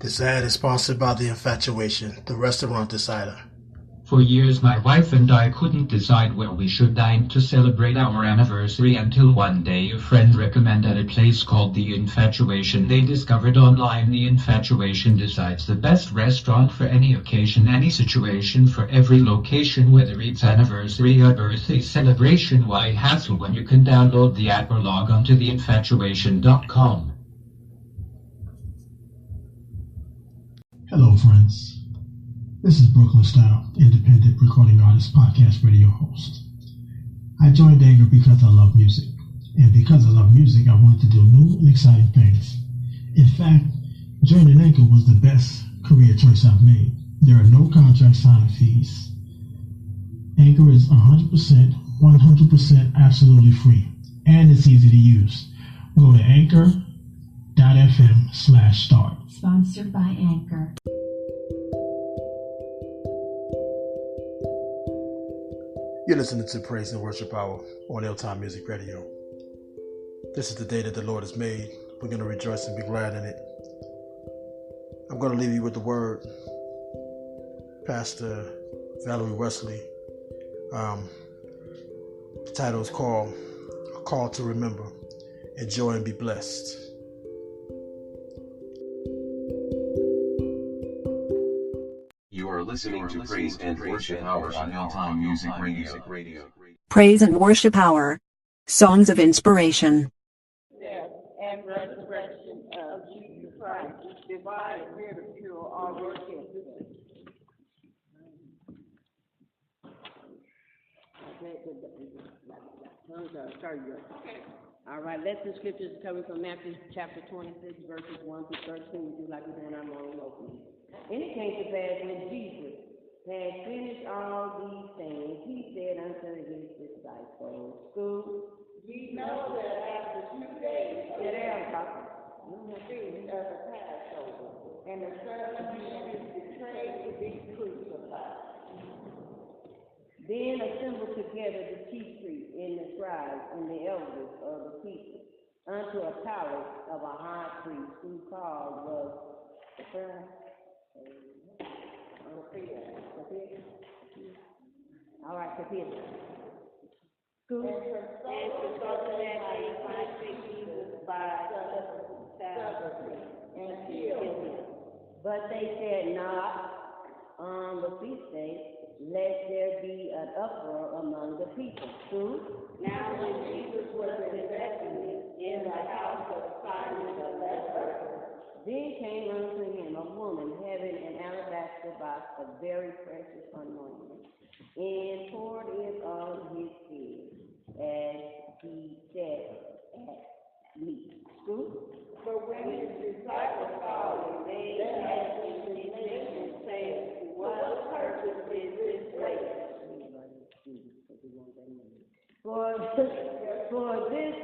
This ad is sponsored by The Infatuation, the restaurant decider. For years my wife and I couldn't decide where we should dine to celebrate our anniversary until one day a friend recommended a place called The Infatuation. They discovered online The Infatuation decides the best restaurant for any occasion, any situation, for every location, whether it's anniversary or birthday celebration. Why hassle when you can download the app or log on to theinfatuation.com. Hello, friends. This is Brooklyn Style, independent recording artist, podcast radio host. I joined Anchor because I love music. And because I love music, I wanted to do new and exciting things. In fact, joining Anchor was the best career choice I've made. There are no contract signing fees. Anchor is 100% absolutely free. And it's easy to use. Go to anchor.fm/start. Sponsored by Anchor. You're listening to Praise and Worship Hour on Ill-Time Music Radio. This is the day that the Lord has made. We're going to rejoice and be glad in it. I'm going to leave you with the word. Pastor Valerie Wesely. The title is called A Call to Remember. Enjoy and be blessed. You are listening to Praise and Worship Hour on Ill-Time Music Radio. Praise and Worship Hour. Songs of Inspiration. Death and resurrection of Jesus Christ, divine ridicule all repentance. All right, let the scriptures coming from Matthew chapter 26, verses 1 to 13. We do like we're doing our morning opening. And it came to pass when Jesus had finished all these things, he said unto his disciples, Ye know that after 2 days of the feast of the Passover, and the Son of Man is betrayed to be crucified. Then assembled together the chief priests and the scribes and the elders of the people unto a palace of a high priest who called was all right, Capilla. And to that they might take Jesus by Sabbath and kill him. But they said not on the feast day, lest there be an uproar among the people. Now when Jesus was in Bethany, in the house of Simon the leper, then came unto him a woman having an alabaster box of very precious anointment, and poured it on his head as he sat at meat. But when his disciples saw him, they had indignation, saying, What purpose is this place? For this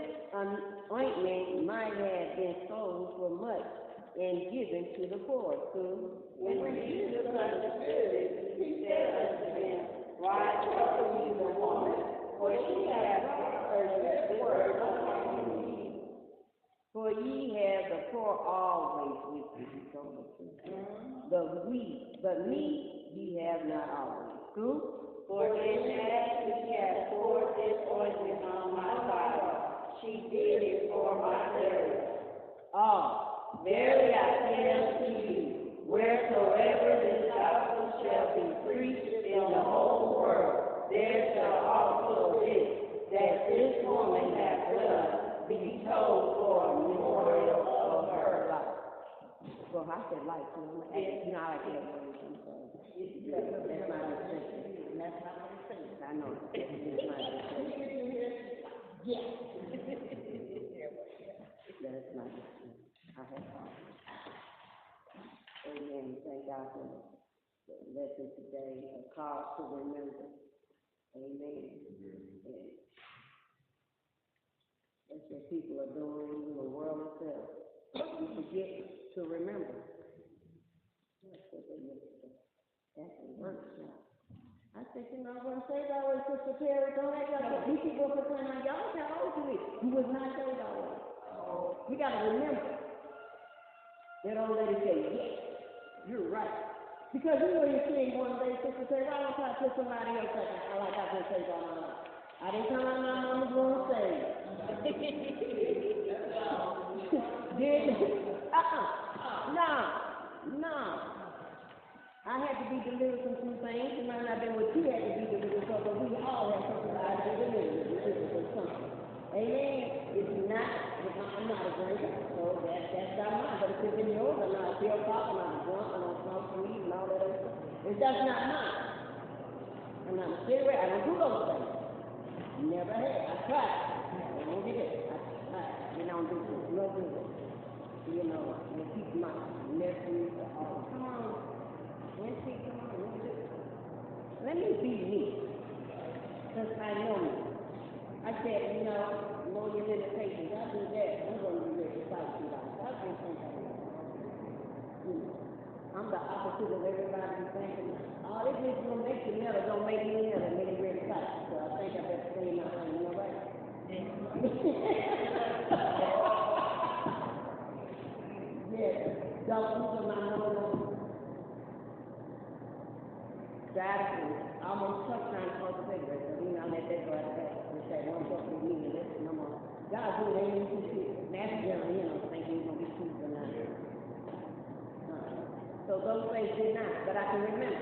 ointment might have been sold for much and given to the poor. When Jesus understood it, he said unto them, Why trouble ye the woman? For she hath heard this word upon me. For ye have the poor always with you, but me ye have not always. For in that she hath poured this ointment on my body, she did it for my burial. Verily I say unto you, wheresoever this gospel shall be preached in the whole world, there shall also this, that this woman hath done, be told for a memorial of her life. Well, I said life, you know, I like that word. That's my mistake. That's not what I'm saying. I know. It's my mistake. Yes. That's my mistake. I have thought. Amen. Thank God for the lesson today. A call to remember. Amen. And that's what people are doing in the world itself. We forget to remember. That's what they look for. That's the workshop. I said, you know, I want to say that way, Sister Perry. Don't let y'all, these people are saying, like, y'all how old you is. You was not saved that way. We got to remember. That old lady said, yes, you're right. Because you know you sing one day, sister say, why don't I put somebody else like I just say on my life? I didn't come out my mama's going to say. No. I had to be delivered from some things. It might not be what you had to be delivered from, but we all have something that I be delivered from something. Amen. If you're not, I'm not a drinker, so that's not mine. But if it's in yours, I'm not a pill pop, I'm not a drunk, I don't smoke weed and all that other stuff. If that's not mine, I'm not a cigarette, I don't do those things. Never had. I tried. I don't get it. I tried. You know, do no good. You know, you keep my nephews all. Come on. Auntie, come on. Let me be me. Because I know me. I said, you know, know your limitations. I do that. I'm going to be ready to fight you like I don't think I am. I'm the opposite of everybody thinking. Oh, this is going to make you metal. Don't make me metal. Make me ready to fight. So I think I better stay my thing. You know, right? Yes. Don't my no. Almost tough trying to smoke cigarettes, but you know, I let that go out of that. Just say, one talk with me and listen no more. God do it, ain't too shit. Naturally, you know, thinking he's going to be true or not. So those things did not, but I can remember.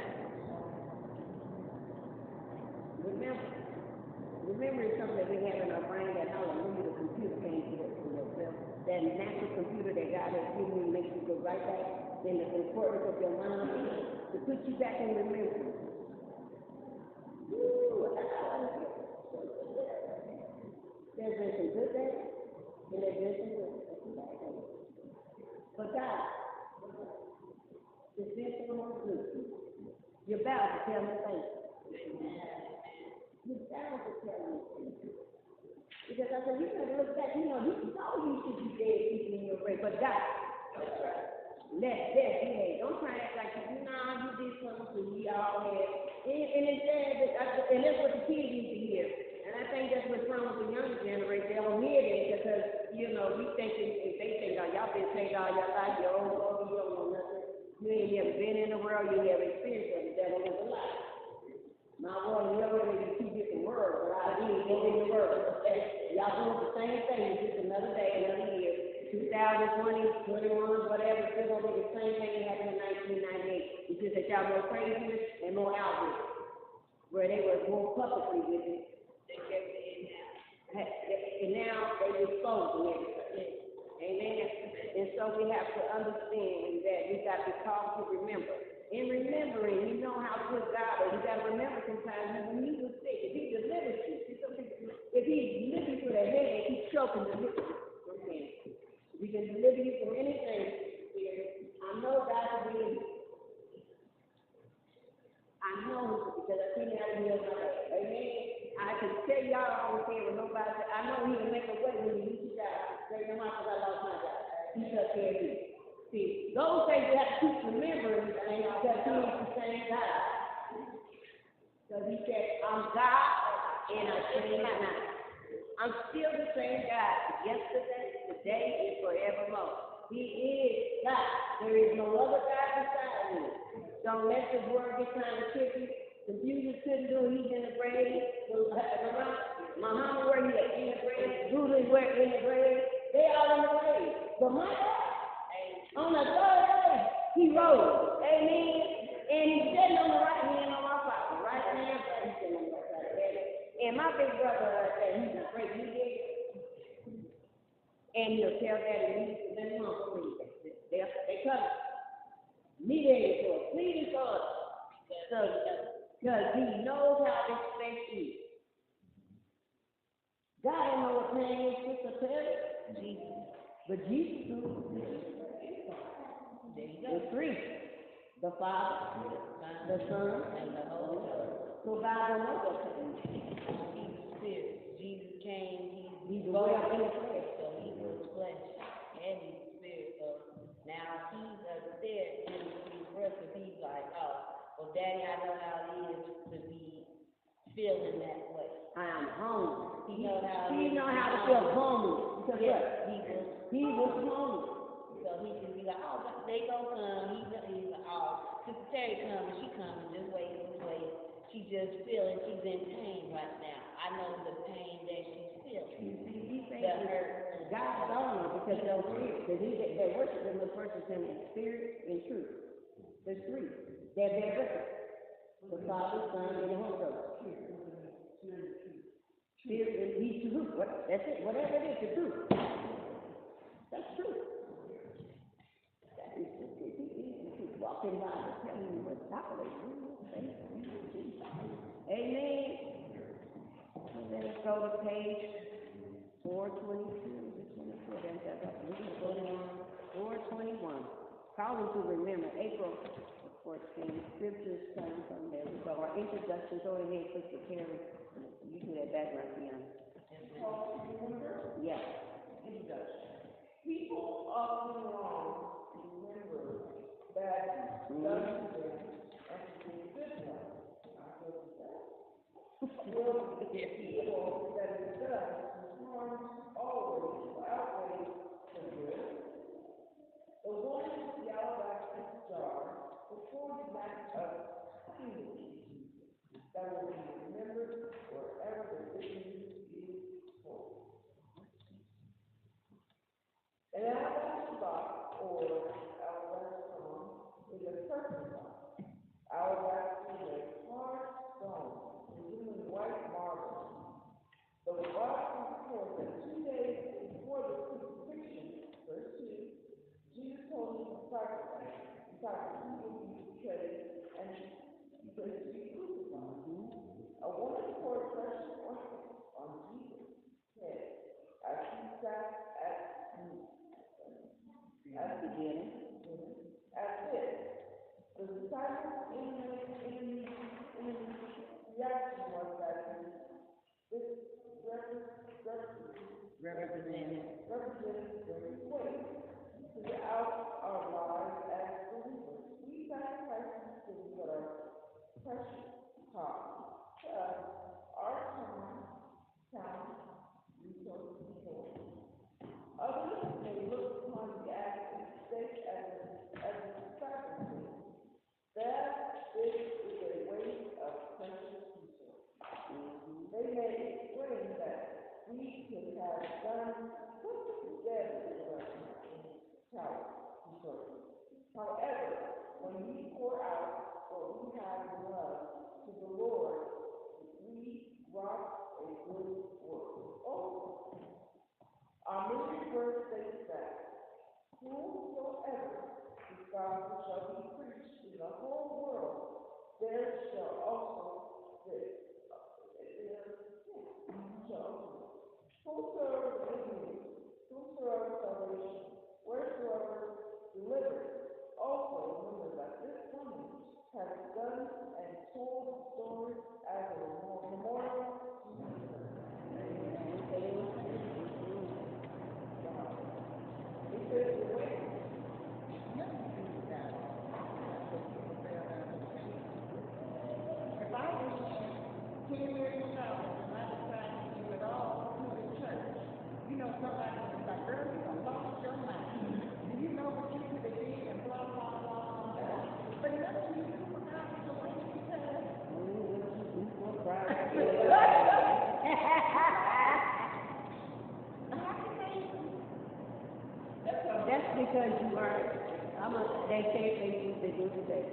Remember is something that we have in our brain that hallelujah, the computer came to yourself. That natural computer that God has given you makes you go right back in the importance of your mind to put you back in remembrance. There's been some good days, and there's been some bad days. But God, it's been so much good. You're bound to tell me thank you. You're bound to tell me thank you. Because I said, you gotta look back, you know you should be dead keeping in your grave, but God, let death be made. Don't try to act like you did something to we all had. And it's sad, and that's what the kids need to hear. And I think that's what's wrong with the younger generation. They don't hear it because, you know, we thinking, if they think, oh, y'all been saved all your life, you're old, you don't know nothing. You ain't never been in the world, you never experienced the devil in the life. My world and your world is two different worlds, but I did go in the world. Y'all doing the same thing, just another day, another year. 2020, 21, whatever, still gonna be the same thing that happened in 1998. It's just that y'all more crazier and more outward. Where they were more publicly with it. And now they exposing everything. Amen. And so we have to understand that we got to be called to remember. In remembering, you know how good God is. You got to remember sometimes when he was sick, if he delivers you, if he delivers you from the head and he's choking the lips from cancer. We can deliver you from anything. I know God will be. I know because I seen that in my life. Amen. I can tell y'all I don't care what nobody says. I know he can make a way when you lose your job. Straight in my because I lost my job. He took care of me. See, those things you have to keep remembering because he is the same God. Because he said, I'm God and I change my mind. I'm still the same God yesterday, today, and forevermore. He is God. There is no other God beside me. Don't let this world get kind of tricky. Computers couldn't do it. He's in the grave. Muhammad, where he at? In the grave. Buddha, where? In the grave. They all in the grave. But my God, on the third day, he rose. Amen. And he's sitting on the right hand of my Father. Right hand, he's sitting on the right side of heaven. And my big brother, he's a great leader. And he'll tell that and let him know. They come. Me there for us. Please for us. Because he knows how to expect you. God don't know what pain is, Sister Perry. But Jesus knew. The three. The Father, the Son, and the Holy Ghost. So God don't know what pain is. He's spirit. Jesus came, he's well in the flesh. So he was flesh and he's spirit. So now he's upstairs in his breath and he's like, oh, well, Daddy, I know how it is to be feeling that way. I am hungry. He knows how to feel hungry. Because what? He was hungry. So so he can be like, oh, they gonna come. He's like, oh, Sister Terry coming, she coming, just wait. She just feeling she's in pain right now. I know the pain that she's feeling. You see, he The says hurt. God's only because they'll see it. Because they worship him and worship him in spirit and truth. There's three. They're there with us. The Father, Son, and the Holy Ghost. Spirit and he's truth. That's it. Whatever it is, the truth. That's true. That is he's walking by and telling you what's happening. Amen. So let us go to page 422. 421. Calling to remember April 14th. Scriptures come from there. So our introduction, go ahead, Sister Terry. You do that background, Fiona. Yeah. People often remember that done to them and to be good one. Will the evil that is done performs always outweigh the good. The one who yelled at this jar performs an act of kindness that will be remembered wherever the witness is told. An alabaster box or alabaster stone is a perfect box. Alabaster is a hard stone, resembling white marble. The Bible records that 2 days before the crucifixion, verse 2, Jesus told his disciples that he would be betrayed and he was to be crucified. A woman poured precious ointment on Jesus' head as he sat at the beginning. At this, the disciples' enemy reaction was that this represented the way to get out our lives as believers. We sacrifice these things that are precious cost to us, our time, talent, resources, and goals. Others may look upon the act of faith as a sacrifice. That this is a waste of precious resources. They may explain that we could have done something instead with our talent, resources. However, when we pour out what we have in love to the Lord, we rock a good work. Also, our ministry verse states that whosoever the gospel shall be preached in the whole world, there shall also whosoever believes, whosoever salvation, wheresoever delivered. Also remember that this woman has done and told the story as a memorial to her. If I was 10 years old and I decided to do it all to the church, you know, somebody was like, girl, you done lost your mind. Do you know what you could have did and blah, blah, blah, blah. But nothing you do for God is the way you said. That's because you are, they say they do today.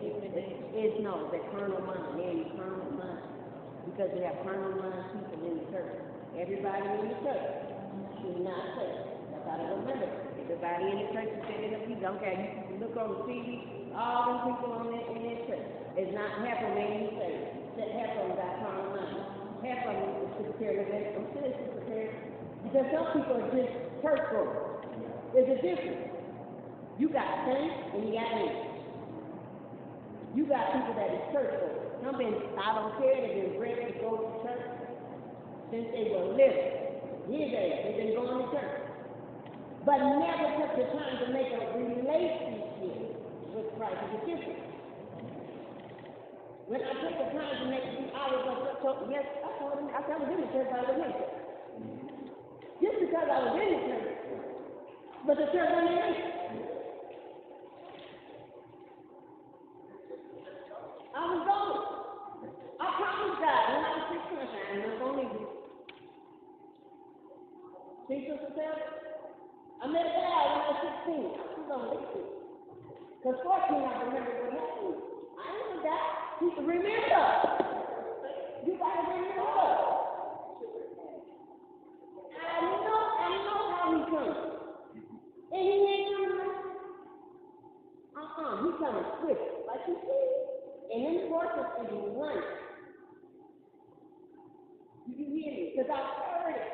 It's no, the carnal mind. They're in carnal mind. Because we have carnal mind people in the church. Everybody in the church is not saved. That's how to remember. Everybody in the church is sitting up. Okay, you look on the TV, all them people in that church. It's not half of them ain't saved. Half of them got carnal mind. Half of them is prepared. I'm saying it's prepared. Because some people are just church goers. There's a difference. You got saints and you got angels. You got people that is church goers. Some been, I don't care, they've been ready to go to church since they were little. His age, they've been going to church. But never took the time to make a relationship with Christ. It's a difference. When I took the time to make it, I was like, yes, I was in the church, I was in the church. Just because I was in the church, but the church wasn't in it. See, Sister Sarah? I met a guy when I was 16. I was on 18. Because 14, I remember what happened. I ain't gonna die. You can remember. You gotta remember. I know how he comes. And he ain't coming like, he coming quick, like you said. And then the horses can be running. You can hear me? Because I heard it.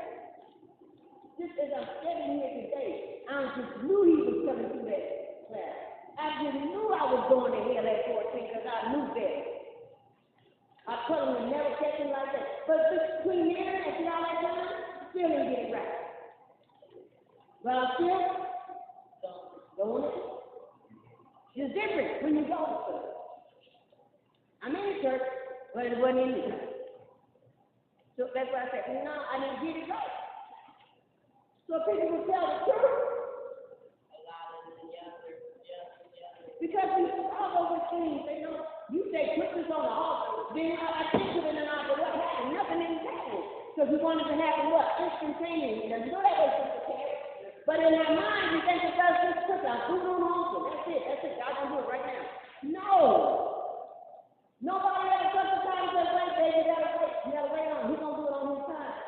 Just as I'm standing here today, I just knew he was coming through that class. I just knew I was going to hell at 14 because I knew that. I told him to never catch him like that. But between there and all that time, still didn't get it right. But I'm still going it. It's different when you go to church. I'm in the church, but it wasn't in me. So that's why I said, no, I didn't get it right. So people will tell the truth. A lot of the younger. Because we all over things, they know, you say put this on the altar, then I think of it and I go, what happened? Nothing ain't happening. Because we want it to happen what? Instantaneously. Doesn't go that way, Sister Carrie. But in our mind, we think it's just put our food on the altar. That's it. God gonna do it right now. No. Nobody ever took the time and said, wait, baby, you gotta wait on him. He's gonna do it on his time.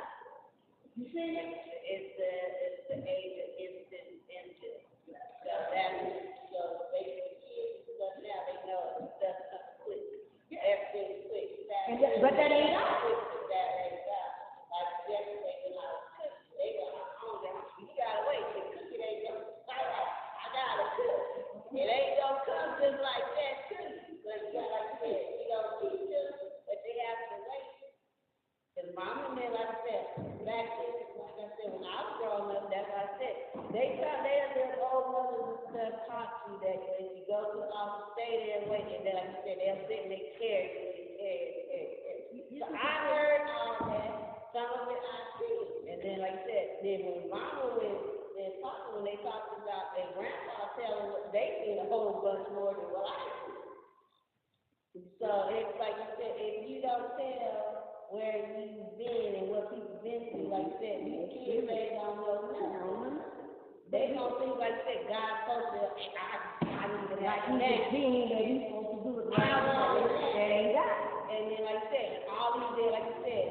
You see it? It's the age of instant engine. So they kids stuff now, they know stuff comes quick. Everything's quick. But that ain't God. That ain't God. Like yesterday when I was cooking, they were hungry. You gotta wait. The cookie ain't gonna start out. I gotta cook. It ain't gonna come just like that cookie. But you gotta like this. You don't teach them, but they have to wait. Because mom and them, like I said, back then, like I said, when I was growing up, that's what I said. They thought they had their old mothers and stuff taught you that when you go to the office, stay there and wait, and then like you said, they'll sit and they carry you. So I heard all that, some of it I seen. And then like I said, then when mama and papa, when they talked about their grandpa telling what they seen a whole bunch more than what I seen. So it's like you said, if you don't tell where you've been and what people been through, like you said, these kids they don't know nothing. They don't think like you said, God's supposed to, I need to like that. Being that he's supposed to do it right now. That ain't God. And then like I said, all these days, like you said,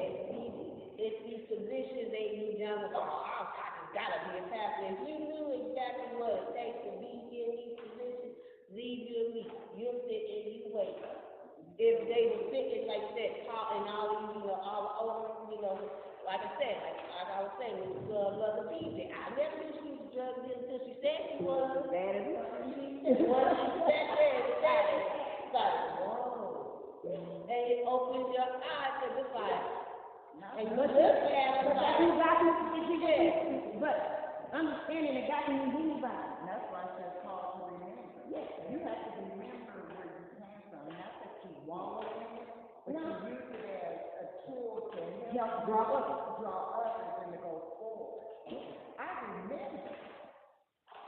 it's these positions they need done with, I just gotta be a pastor. If you knew exactly what it takes to be in these positions, leave you and me. You'll sit and you wait. If they were sitting like that, taught and all these, all the older, like I said, like I was saying, with Mother BJ, I never knew she was drug dealer until she said she was. That is what she said. Well, she said that. It's like, whoa. And it opens your eyes to the fire. And what you have, but that's who God can But understanding that God can use anybody. That's why I said call to remember. Yes, you have to remember where you came from. Not that you wallow in it, but you use it as a tool to help draw others and to go forward. I remember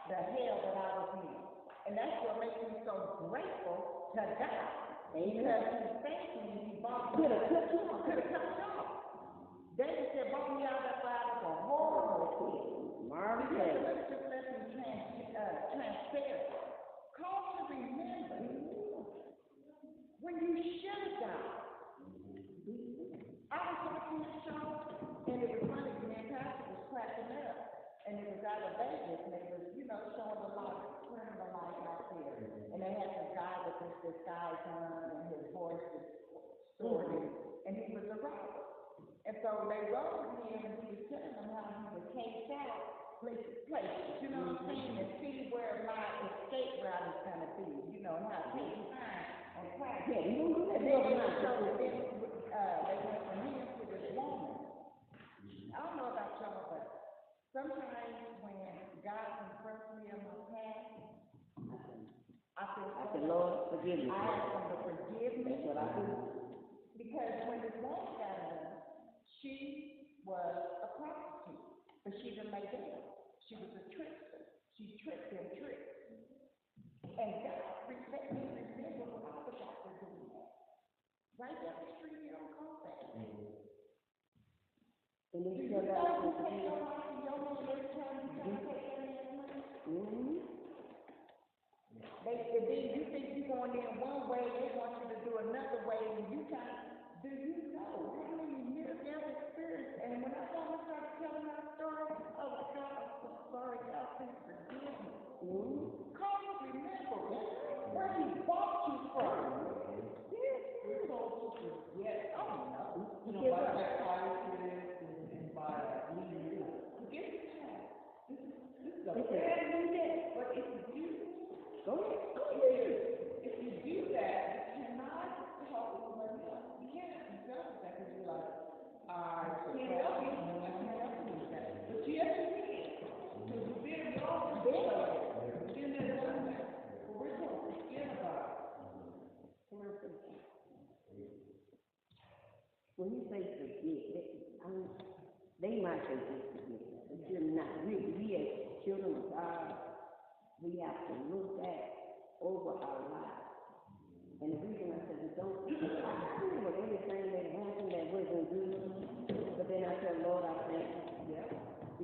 the hell that I was in. And that's what makes me so grateful to God. Because he's thanking me, he brought me out. Could have cut you off. David said, brought me out of that fire with a horrible kid. Marvin Gaye. Let's just let him transparent. Call to remember when you should have died. I was watching this show, and it was funny, me and Pastor was cracking up. And it was out of Vegas, and it was, showing a lot of criminal life out there. And they had this guy with this disguise on, and his voice was distorted, and he was a robber. And so they wrote him, and he was telling them how he was cased out places, you know what I'm saying, and see where my escape route is going to be, and how it takes time on practice. Yeah, you don't do that. And then they went from him to this woman. I don't know about y'all, but sometimes when God confronts me in my past, I feel Lord, forgive me. I ask him to forgive me. That's what I do. Because when this woman got in, she was a prostitute, but she didn't make it. She was a trickster. She tricked and tricked. And God remember what I was out there doing. Right down the street here on Colfax. And they tell God to take your life in your hand and then you think you're going in one way, they want you to do another way, and you kind of, do you know how many near-death experience? And when I started telling that story, oh my God, I'm so sorry, y'all please forgive me. Cause you remember where he bought you from. Yes, I don't know. You know, by psychiatrists and by leaders. Forget the past. This is a brand new day. But if you do, go ahead. If you do that, you cannot help somebody else. You can't be selfish because you're like, I can't help you. I can't help you with that. But yes, you can. Because you've been involved in there. You've been there, done that. But we're going to forget about it. When you say forget, they might say just forget, but you're not. We as children of God, we have to look back over our lives. And the reason I said we don't, I remember everything that happened that wasn't good, but then I said, Lord, I thank you.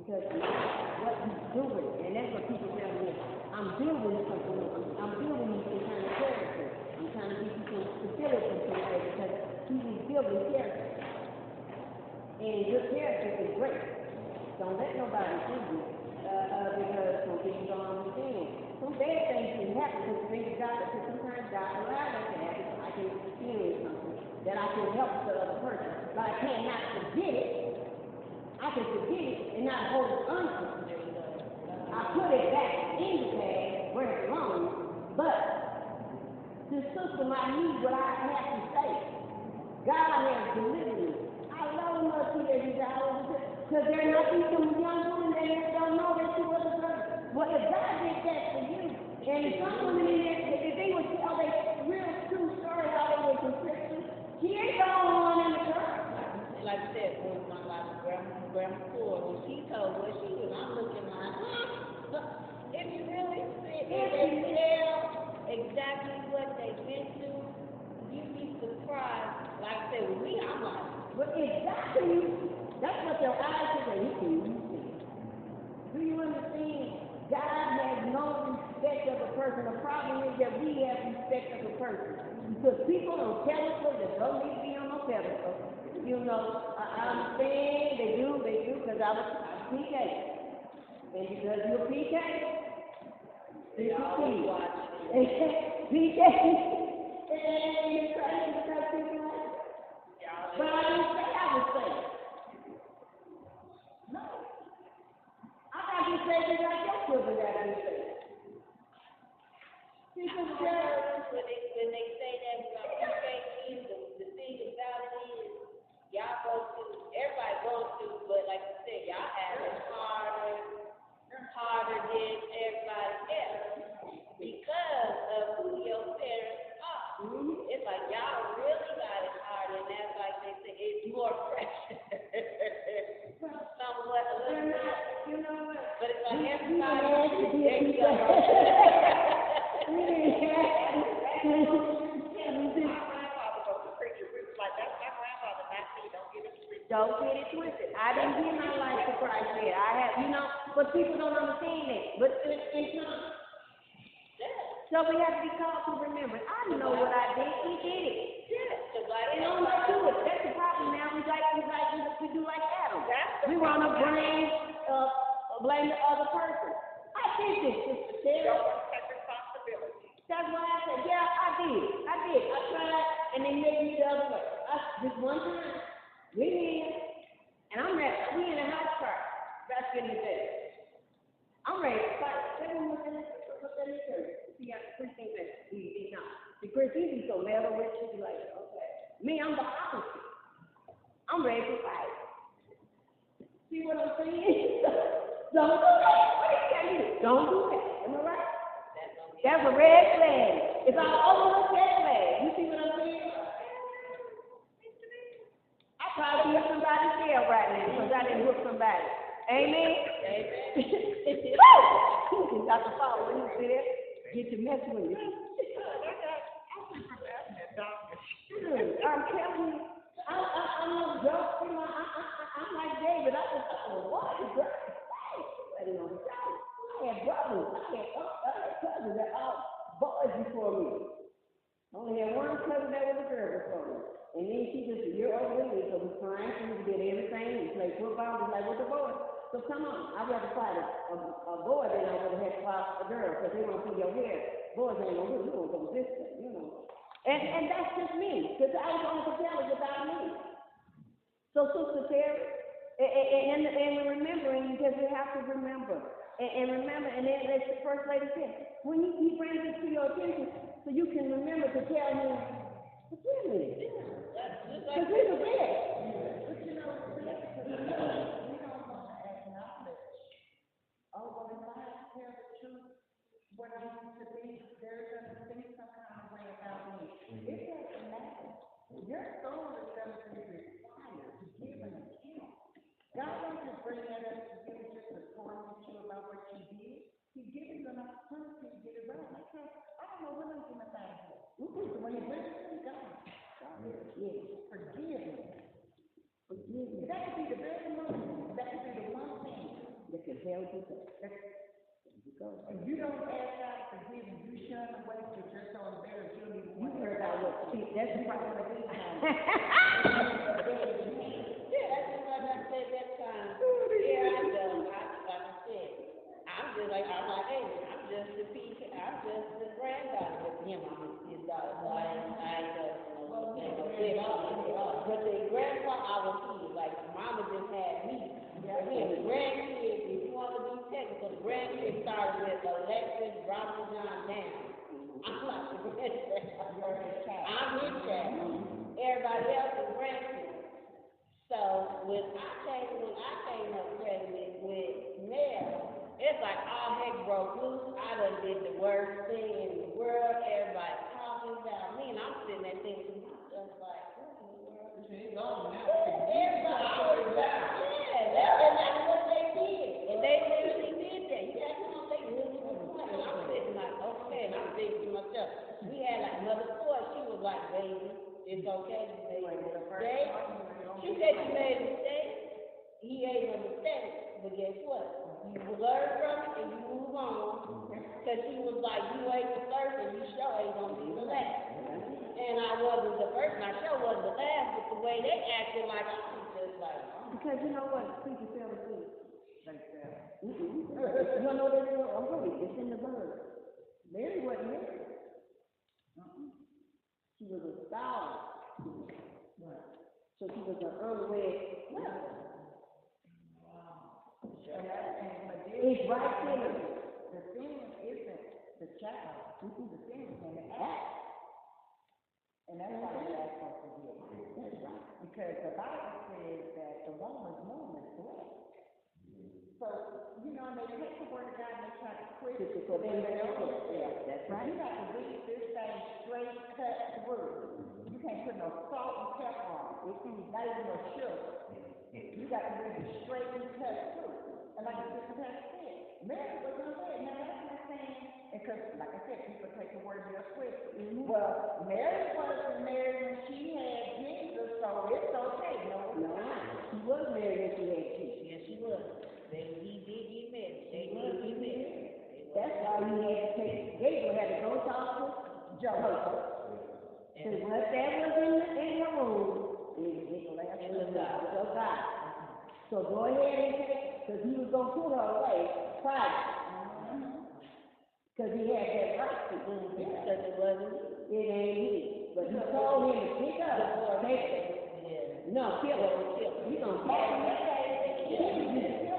Because what he's doing, and that's what people tell me, I'm building something, I'm building you some kind of character. I'm trying to give you some stability today because he was building character. And your character is great. Don't let nobody see you because some people don't understand. Some bad things can happen because sometimes God allows that to happen so I can experience something that I can help the other person. But I cannot forget it. I can forget it and not hold on to it. I put it back in the bag where it belongs, but the system I need what I have to say. God has delivered me. I love him up here because there are not some young women that don't know that she was a virgin. Well, if God did that for you, and some women in there, if they would tell their real true story how they were consistent, she ain't the only one in the church. Like I said, when my grandma Ford, when she told what she was, I'm looking like, if you really sit there and tell exactly what they've been through, you'd be surprised. Like I said, with me, I'm like, but exactly, that's what your eyes are saying. Do you understand? God has no respect of a person. The problem is that we have respect of a person. Because people on pedestals that don't need to be on no pedestal. You know, I understand, they do, because I was PK. And because you're PK, they always watching. PK. And you're trying to tell people like, but I didn't say I was saved. No. I got to be saved just like your children got to be saved. People when they say that about PK, the thing about it is, y'all go through, everybody goes through, but like you said, y'all have it harder than everybody else because of who your parents are. It's like y'all really got it hard, and that's like they say, it's more pressure. Somewhat a little bit. You know what? But it's like everybody Don't get it twisted. I didn't give my life to Christ yet. I have, but people don't understand that. But in time. So we have to be called to remember. I know what I did. We did it. And I'm like, do it. That's the problem now. We do like Adam. We want to blame the other person. I did this, Sister Sarah. Don't take responsibility. That's why I said, yeah, I did. I tried, and they made me the other way. This one time, we in, and I'm ready. We in a house party back in the day. I'm ready to fight. Everyone look at this church. See how the precinct is. We not. The Christians be so mad with you, be like, okay. Me, I'm the opposite. I'm ready to fight. See what I'm saying? Don't do that. What you got to do? Don't do that. Am I right? That's a red flag. It's all overlooked red flag. You see what I'm saying? I probably be in somebody's jail right now because I didn't hook somebody. Amen? Woo! Got the phone. When you see that, get your mess with you. I'm telling you, I'm no joke. I'm like David. I was what is that? I had brothers. I had cousins that all boys before me. I only had one cousin that was a girl before me. And then she just a year older than me, so we crying, we did everything, we played football, just like with the boys. So come on, I'd rather fight a boy than I would have had to fight a girl, because they want to pull your hair. Boys ain't gonna do it, you gonna go this way, you know. And that's just me, because I was on the jealous about me. So Sister Terry, and remembering, because we have to remember. And remember, and then as the First Lady said, when he brings it to your attention, so you can remember to tell him, forgive me. Because we forget. But you know, we don't want to acknowledge, oh, well, if I tell the truth, what I used to be, they're going to think some kind of way about me. It doesn't matter. Your soul is going to be required to give an account. God wants to bring that up to give just a torment you about what you did. He's giving you an opportunity to get it right. I don't know what I'm going to find here. So when you bring it to God, yes, forgive me. Forgive me. That could be the very moment. That could be the one thing that can help you. If you don't ask God to forgive you, you shun away because you're so embarrassed. You heard about what? See, that's the problem. Yeah, that's what I said that time. Yeah, like I said, I'm just like, I'm like, hey, I'm just the granddaughter of him. I'm his daughter, so I ain't but the grandpa, I was here. Like, mama just had me. For him, the grandkids, if you want to be technical, the grandkids started with Alexis, Robert John down. I'm like the grandchild. I'm his child. Everybody else is grandkids. So when I came up pregnant with Mel, it's like all heck broke loose. I done did the worst thing in the world. Everybody talking about me, and I'm sitting there thinking to myself like, what in the world? Everybody always about, and that's what they did. And they literally did that. You have to know they really was playing. And I'm sitting like, okay, and I'm thinking to myself, we had like Mother Ford, she was like, baby, it's okay, baby. She said you made a mistake. He ain't a mistake. But guess what? You learn from it and you move on. Because she was like, you ain't the first and you sure ain't going to be the last. And I wasn't the first and I sure wasn't the last, but the way they acted like I was just like, because you know what? People fell asleep. You don't know this word? Oh, it's in the bird. Mary wasn't married. She was a scholar. So she was an unwed woman. It's right there. The thing isn't the child. The thing is in the act. And that's why we ask for forgiveness. That's right. Because the Bible says that the woman's womb is blessed. So, you know, they take the word of God and they try to twist it. So they that's right. You have to read this thing straight, cut through. You can't put no salt and pepper on it. Not even no sugar. You got to read it straight and cut through. And like the sister has said, Mary was unmarried. Now that's not saying, because like I said, people take the word real quick. Well, Mary wasn't married when she had Jesus, so it's okay. No, she was married when she had Jesus. yes, she was. He did get married. They did get married. That's why he had to take, Gabriel had to go talk to Jehovah. And what that was in the room, it was God. So go ahead and take, because he was going to put her away, private. Because he had that right to do it. Because it wasn't, it ain't his. But he told him to pick up, take it. No, kill her. You're going to kill her.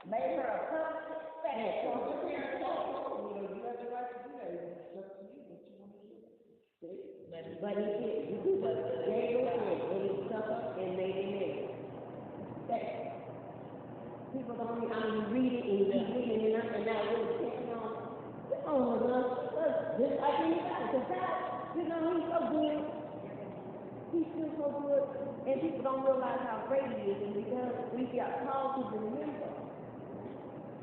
made her a perfect saint. So your parents told you, you have the right to do that. It's up to you what you want to do. But he did. Gabriel did. And he took her and made him marry. People don't, you read it and you keep reading it and now really taking on. Just like anybody. Because God, he's so good. He's still so good. And people don't realize how great he is. And because we got called to remember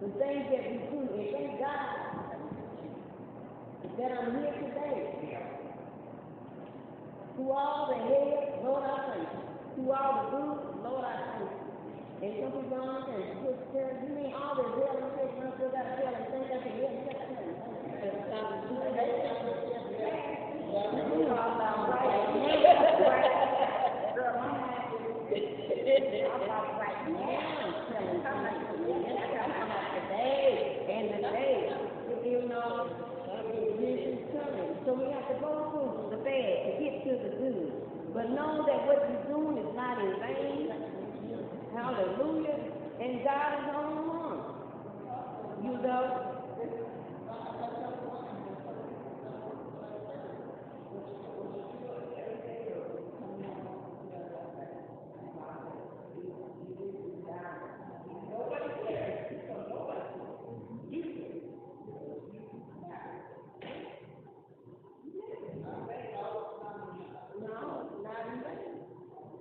the things that we do. And thank God that I'm here today. Through all the hell, Lord, I thank you. Through all the good, Lord, I thank you. And some people don't understand. You mean all the hell and shit, you still got to tell and think that's a hell and shit. So we have to go through the bad to get to the good. But know that what you're doing is not in vain. Hallelujah. And God is on one. You know?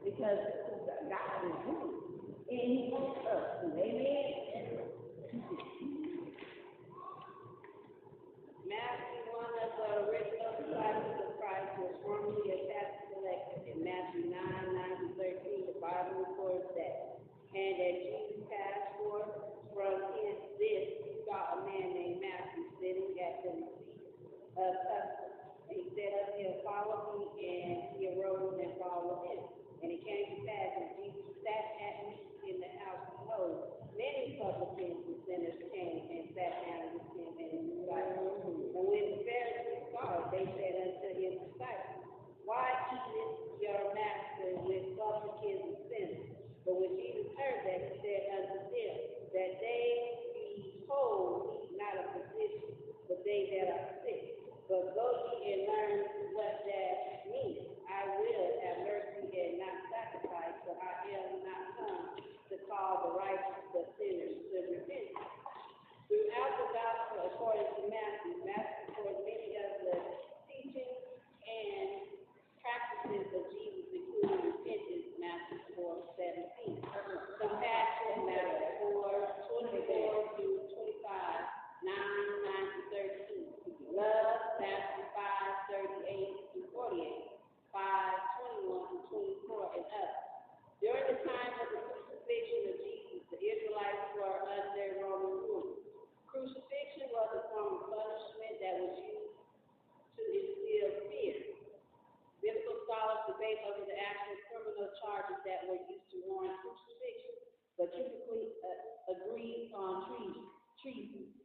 Because God is good, and He wants us to. Amen. Matthew, one of the original disciples of Christ, was formerly a tax collector. In Matthew 9:9-13, the Bible records that. And as Jesus passed forth from this, he saw a man named Matthew sitting at the receipt of customs. And he said unto him, Follow me, and he arose and followed him. And it came to pass that Jesus sat at meat in the house below. Many publicans and sinners came and sat down with him and his disciples. And when the Pharisees saw it, they said unto his disciples, Why eateth your master with publicans and sinners? But when Jesus heard that, he said unto them, That they be whole need not a physician, but they that are sick. But go ye and learn what that means. I will have mercy and not sacrifice, for I am not come to call the righteous, but sinners to repentance. Throughout the gospel, according to Matthew records many of the teachings and practices of Jesus, including repentance, Matthew 4:17. Compassion, Matthew 4:24-25, 9:9-13. Love, Matthew 5:38-48. 5:21-24, and up. During the time of the crucifixion of Jesus, the Israelites were under Roman rule. Crucifixion was a form of punishment that was used to instill fear. Biblical scholars debate over the actual criminal charges that were used to warrant crucifixion, but typically agreed on treason.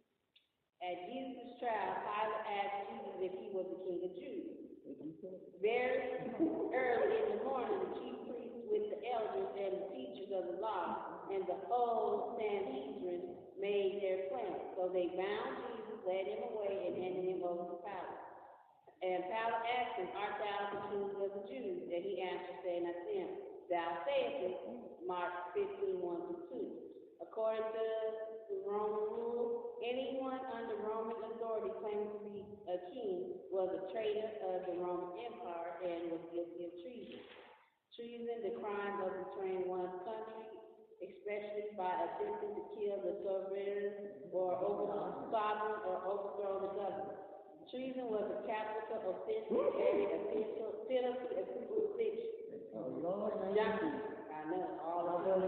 At Jesus' trial, Pilate asked Jesus if he was the King of Jews. Very early in the morning, the chief priests with the elders and the teachers of the law and the whole Sanhedrin made their plan. So they bound Jesus, led him away, and handed him over to Pilate. And Pilate asked him, Art thou the King of the Jews? And he answered, saying unto him, Thou sayest it. Mark 15:1-2. According to the Roman rule, anyone under Roman authority claiming to be a king was a traitor of the Roman Empire and was guilty of treason. Treason, the crime of betraying one's country, especially by attempting to kill the sovereign or overthrow the government. Treason was a capital offense and carried a penalty of crucifixion. Oh, Lord, I know, all of them.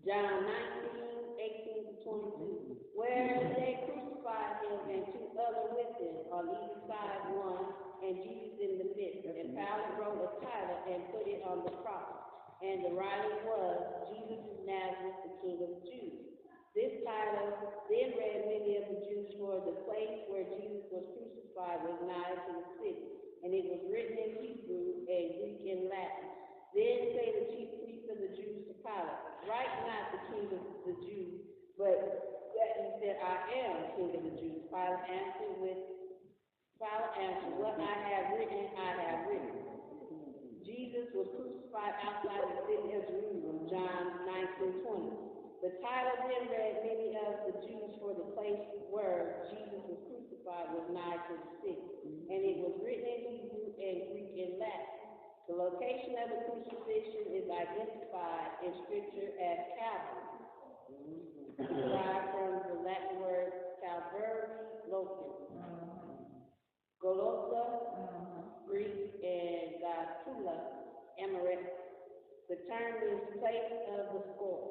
John 19:18-22, where they crucified him and two others with him, on either side one, and Jesus in the midst. And Pilate wrote a title and put it on the cross. And the writing was, Jesus of Nazareth, the King of the Jews. This title then read many of the Jews, for the place where Jesus was crucified was nigh to the city, and it was written in Hebrew and Greek and Latin. Then say the chief priests of the Jews to Pilate, Write not the King of the Jews, but that he said, I am King of the Jews. Pilate answered, What I have written, I have written. Jesus was crucified outside the city of Jerusalem, John 19:20. The title then read many of the Jews, for the place where Jesus was crucified was nigh to the city, and it was written in Hebrew and Greek and Latin. The location of the crucifixion is identified in Scripture as Calvary, derived from the Latin word Calvary locus, Golgotha, Greek, and Gatula, Amorite. The term is place of the skull.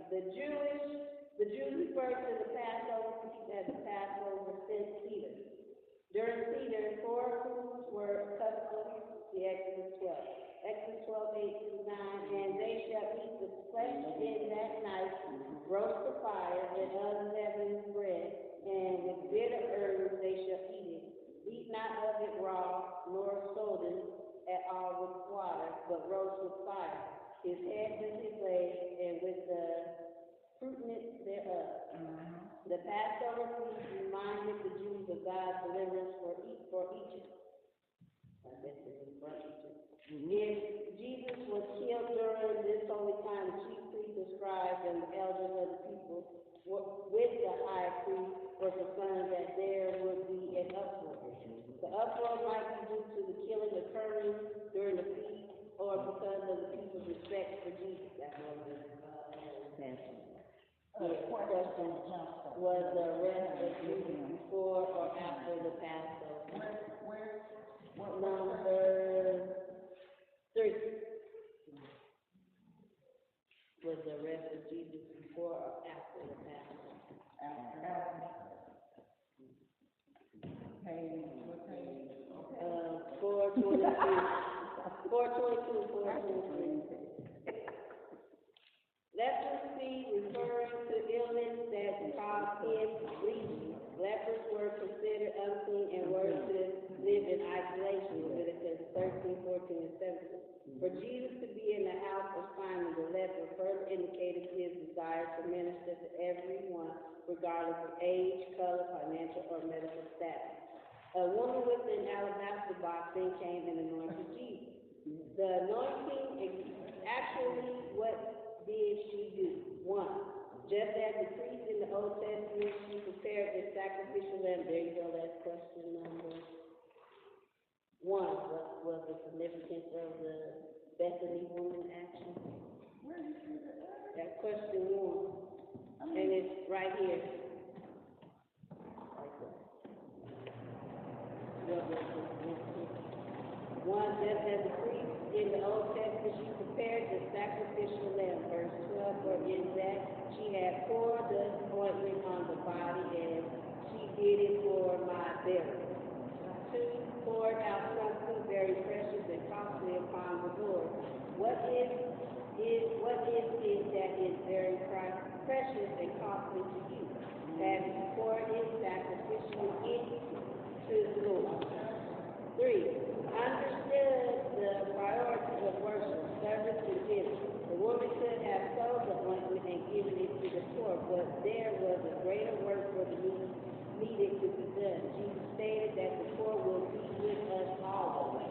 The The Jews referred to the Passover feast as the Passover Seder. During Seder, 4 foods were custom, the Exodus 12. Exodus 12, 8 through 9, and they shall eat the flesh in that night, roast the fire, and unleavened bread, and with bitter herbs they shall eat it. Eat not of it raw, nor sodden at all with water, but roast with fire. His head with his legs, and with the fruitness thereof. The Passover feast reminded the Jews of God's deliverance for Egypt. I guess it was from Egypt. If Jesus was killed during this holy time, the chief priests, the scribes, and the elders of the people with the high priest were concerned that there would be an uproar. The uproar might be due to the killing occurring during the feast or because of the people's respect for Jesus. That was the question. Was the rest of Jesus before or after the Passover? Number 3. Was the rest of Jesus before or after the Passover? What page? 422. 423. Leprosy referring to illness that caused skin bleeding. Lepers were considered unclean and were to live in isolation. Leviticus 13, 14, and 17. For Jesus to be in the house of Simon the leper further indicated his desire to minister to everyone, regardless of age, color, financial, or medical status. A woman with an alabaster box then came and anointed Jesus. The anointing actually, what did she do? 1. Just as the priest in the Old Testament, she prepared the sacrificial lamb. There you go, that's question number 1. What was the significance of the Bethany woman action? That's question 1. And it's right here. What was the significance? 1, just as the priest in the Old Testament, she prepared the sacrificial lamb. Verse 12, for in that she had poured the ointment on the body, and she did it for my burial. 2, poured out something very precious and costly upon the Lord. What is it that is very precious and costly to you? Have you poured it sacrificially into the Lord? 3, understood the priority of worship, service, and giving. The woman could have sold the ointment and given it to the poor, but there was a greater work for the needed to be done. Jesus stated that the poor will be with us always.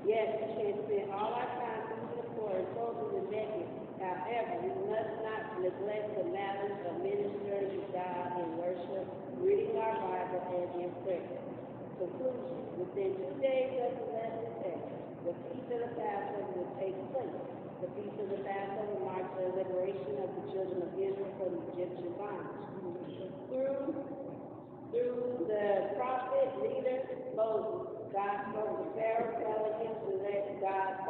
Yes, we can spend all our time feeding the poor and clothing the naked. However, we must not neglect the matters of ministering to God in worship, reading our Bible, and in prayer. Conclusion. Within 2 days of the last day, the Feast of the Passover will take place. The Feast of the Passover marks the liberation of the children of Israel from Egyptian bondage. Through the prophet leader Moses, God spoke to Pharaoh, telling him to let God's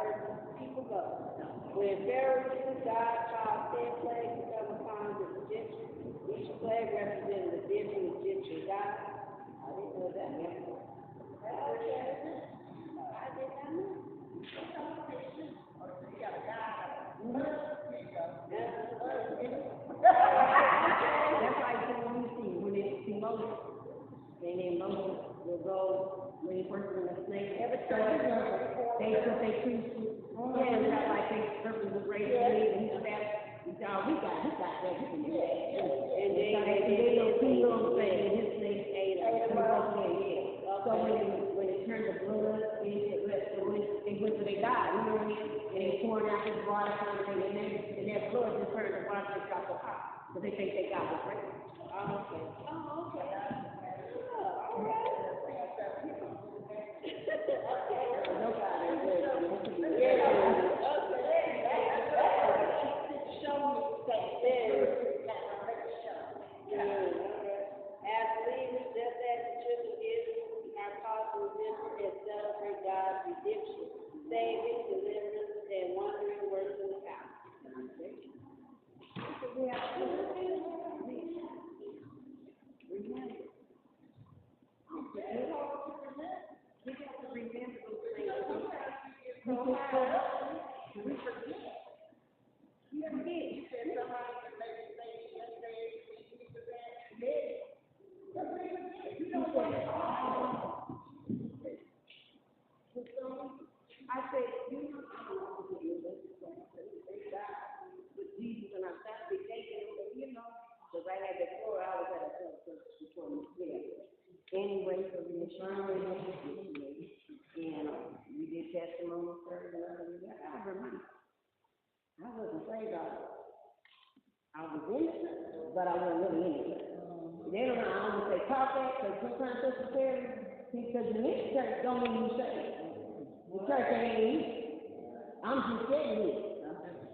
people go. When Pharaoh refused, God caused 10 plagues to come upon the Egyptians. Each plague represented a different Egyptian god. I didn't know that. Okay. I did not know. That's why when you see, when they see Moses, and then Moses will go, when he first in the snake, they put their priests, like they serpent was raised to me, and he said, we got that, we can do that. And they don't see and his snake ate him. So when it turned to blood, they went to their God, you know what I mean? And they poured out his water and everything, and their blood just turned to water and got the pot. But they think they got the right. Okay. Oh, okay. All right. Okay. Nobody is good. Yeah. Okay. Show me that. As believers, just as the children of Israel, we are called to remember and celebrate God's redemption, saving, deliverance, and wondering works in the house. We have before I was at a church before we did. Anyway, so we were trying to and we did testimony service and other than that. I remember. I wasn't afraid of it. I was in the church, but I wasn't really in the church. They don't know, I don't say talk that, because sometimes Sister Terry, because you're in the church don't mean you saved. The church ain't in you. I'm just getting it.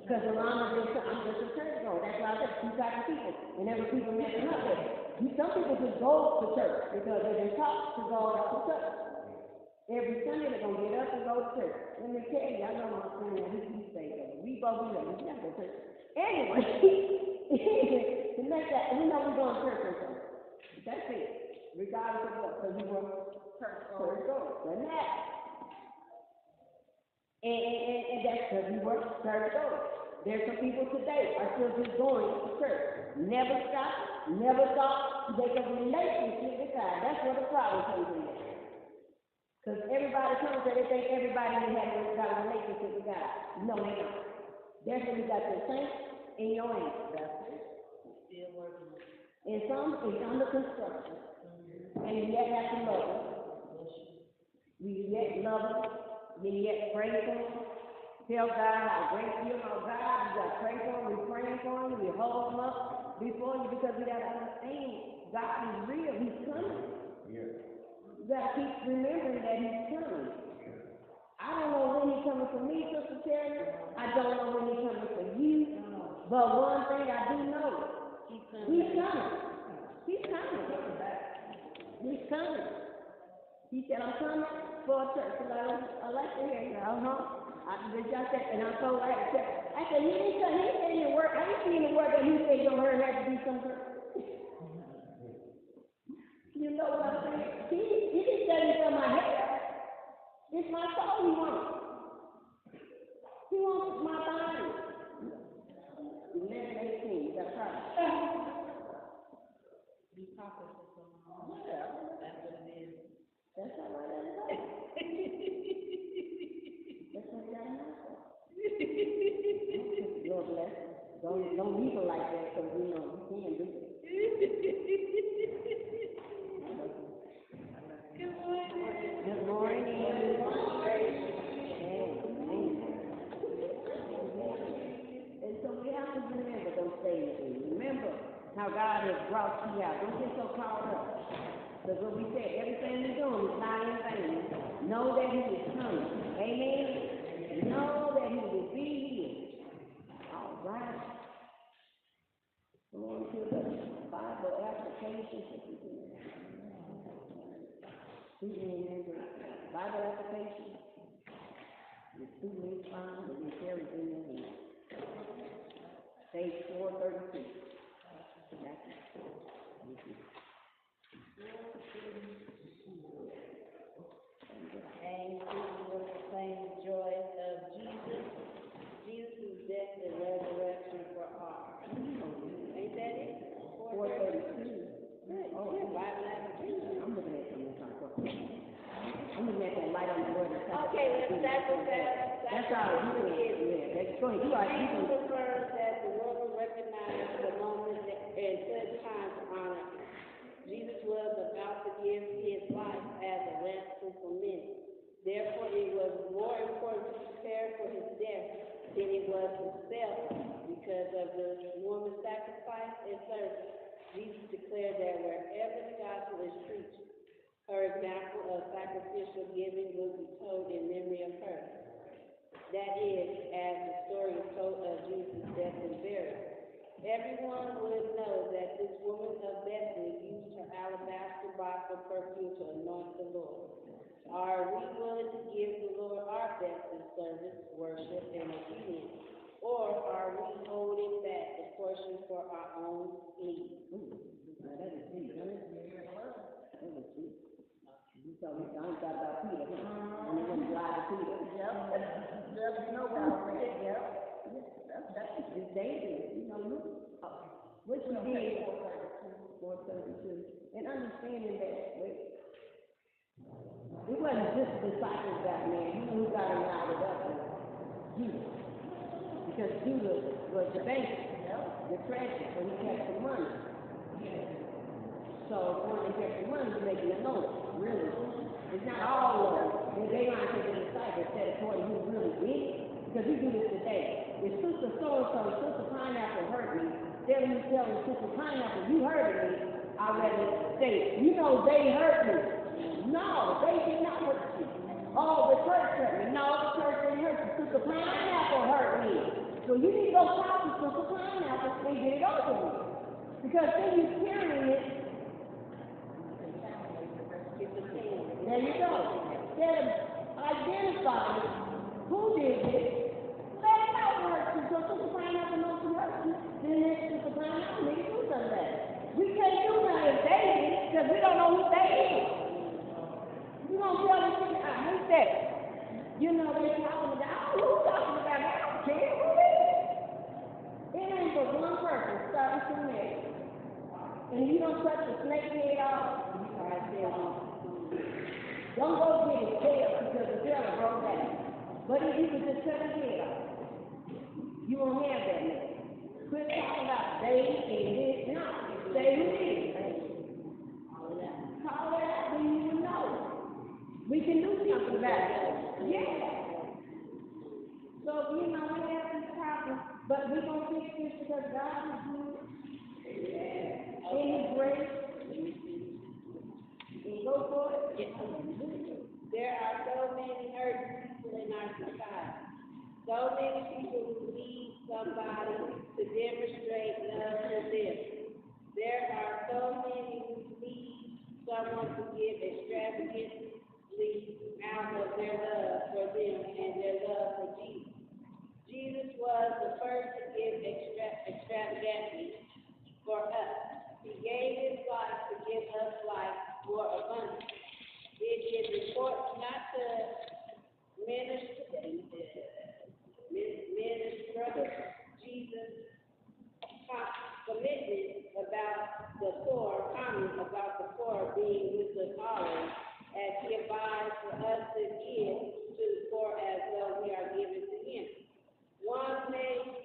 Because I'm just a church goer. That's why I said two types of people. And there were people messing up there. Some people just go to church because they've been taught to go to church. Every Sunday they're going to get up and go to church. Let me tell you, I know my friend, he say that. We both know, we got to go to church. Anyway, to make that, we know we're going to church or something. That's it. Regardless of what, because we were church goers. And that. And that's because we were church goers. There's some people today are still just going to church. Never stop, never thought to make a relationship with God. That's where the problem comes in. Because everybody comes and they think everybody got a relationship with God. No, they don't. That's when you got your saints and your angels. That's it. Still working. And some is under construction. And you yet have to love them. We yet love them. We yet pray for them. Tell God how great you are, God. You got to pray for them. We're praying for them. We hold them up before you because we got to understand God is real. He's coming. Yeah. You got to keep remembering that He's coming. I don't know when He's coming for me, Sister Terry. I don't know when He's coming for you. But one thing I do know, He's coming. He's coming. He's coming. He's coming. He said, I'm coming for a church. I like to hear you. And I told her, I said, he didn't say in the word. I didn't see in the word that he said your hair had to be some church. You know what I'm saying? He didn't say it for my hair. It's my soul he wants. He wants my body. 11:18, you got a problem. Be popular for so long. Yeah, that's what it is. That's all right. That's what you got to know. Lord bless you. Don't leave her like that because you know you can't do it. Good morning. Good morning. And so we have to remember those things. Remember how God has brought you out. Don't get so caught up. Because what we said, everything we're doing is not in vain. Know that He is coming. Amen? Know that He will be here. All right. Go on to the Bible application. Bible application. The 2 minutes fine, and then carries in your hand. Page 432. That's it. And we will proclaim the joy of Jesus, Jesus' death and resurrection for all. Ain't that it? 432. Oh, yeah, Bible application. I'm looking at something else. I'm looking at that light on the word. Okay, that's all. Yeah, that's going. You confirms that the Lord will recognize the moment and such time to honor Him. Jesus was about to give His life as a ransom for many. Therefore, it was more important to prepare for His death than it was Himself. Because of the woman's sacrifice and service, Jesus declared that wherever the gospel is preached, her example of sacrificial giving will be told in memory of her. That is, as the story is told of Jesus' death and burial. Everyone would know that this woman of Bethany used her alabaster box of perfume to anoint the Lord. Are we willing to give the Lord our best in service, worship, and obedience? Or are we holding back the portion for our own needs? That is deep. That is deep. You told me I thought about Peter, huh? And he wouldn't lie to Peter. Yep. You know what I'm saying? Yep. That's dangerous. You know, what you did, 432. And understanding that, it wasn't just the disciples got mad. You know who got him out of that? Judas. Because Judas was the banker, the treasurer, so he kept the money. So when they get the money, you're making a noise, really. It's not all of them. And they might take the disciples said according who really did it. Because we do this today. If Sister so-and-so, Sister Pineapple hurt me, then you tell me, Sister Pineapple, you hurted me, I rather say, you know they hurt me. No, they did not hurt you. Oh, the church hurt me. No, the church didn't hurt you. Sister Pineapple hurt me. So you need to go talk to Sister Pineapple and get it over with. Because then you're carrying it. There you go. Instead of identifying who did this, let it out hurt you. So Sister Pineapple knows who hurt you. Then let Sister Pineapple need to do something about it. We can't do nothing if they did it because we don't know who they is. You don't tell them, who's that? You know they're talking about, who's talking about? I don't care who it is. It ain't but one person starting from there. And you don't touch the snake head off, you try to tell them. Don't go get his tail because the tail broke down. But if you could just cut his head off, you won't have that mess. Quit talking about they and this. No, say who it is. Call it out so you will know. We can do something about it. Yeah. So, you know, we have these problems, but we're going to fix this because God is good. In His grace. And go for it. Yes. There are so many hurt people in our society. So many people who need somebody to demonstrate love for them. There are so many who need someone to give extravagantly out of their love for them and their love for Jesus. Jesus was the first to give extravagantly for us. He gave His life to give us life more abundantly. It is important not to minister Jesus' commitment about the poor, comment about the poor being with the followers, as He advised for us to give to the poor as well we are giving to Him. One way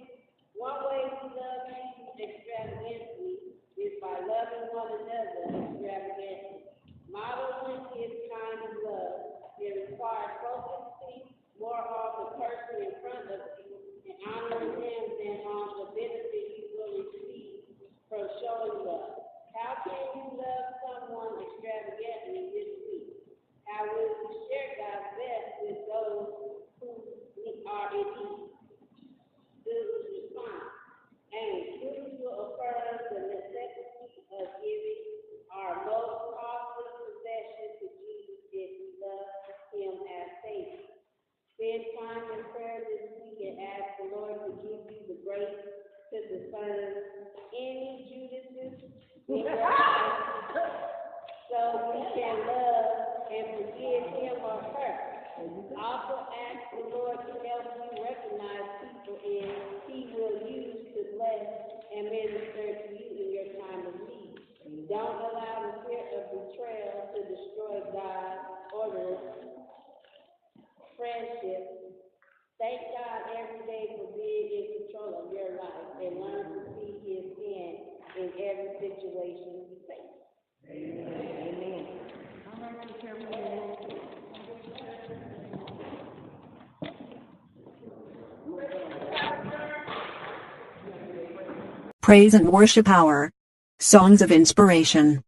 we love Jesus extravagantly is by loving one another extravagantly. Modeling His kind of love, it requires focusing more on the person in front of you and honoring them than on the benefit you will receive from showing love. How can you love someone extravagantly this week? How will you share God's best with those who are in need? Students respond. And students will affirm the necessity of giving our most costly possession to Jesus if we love Him as Savior. Spend time in prayer this week and ask the Lord to give you the grace to discern any Judases in your life so we can love and forgive him or her. Also ask the Lord to help you recognize people He will use to bless and minister to you in your time of need. Don't allow the fear of betrayal to destroy God's order. Friendship. Thank God every day for being in control of your life and learn to see His hand in every situation you face. Amen. Amen. All right, take care of Praise and Worship Hour. Songs of Inspiration.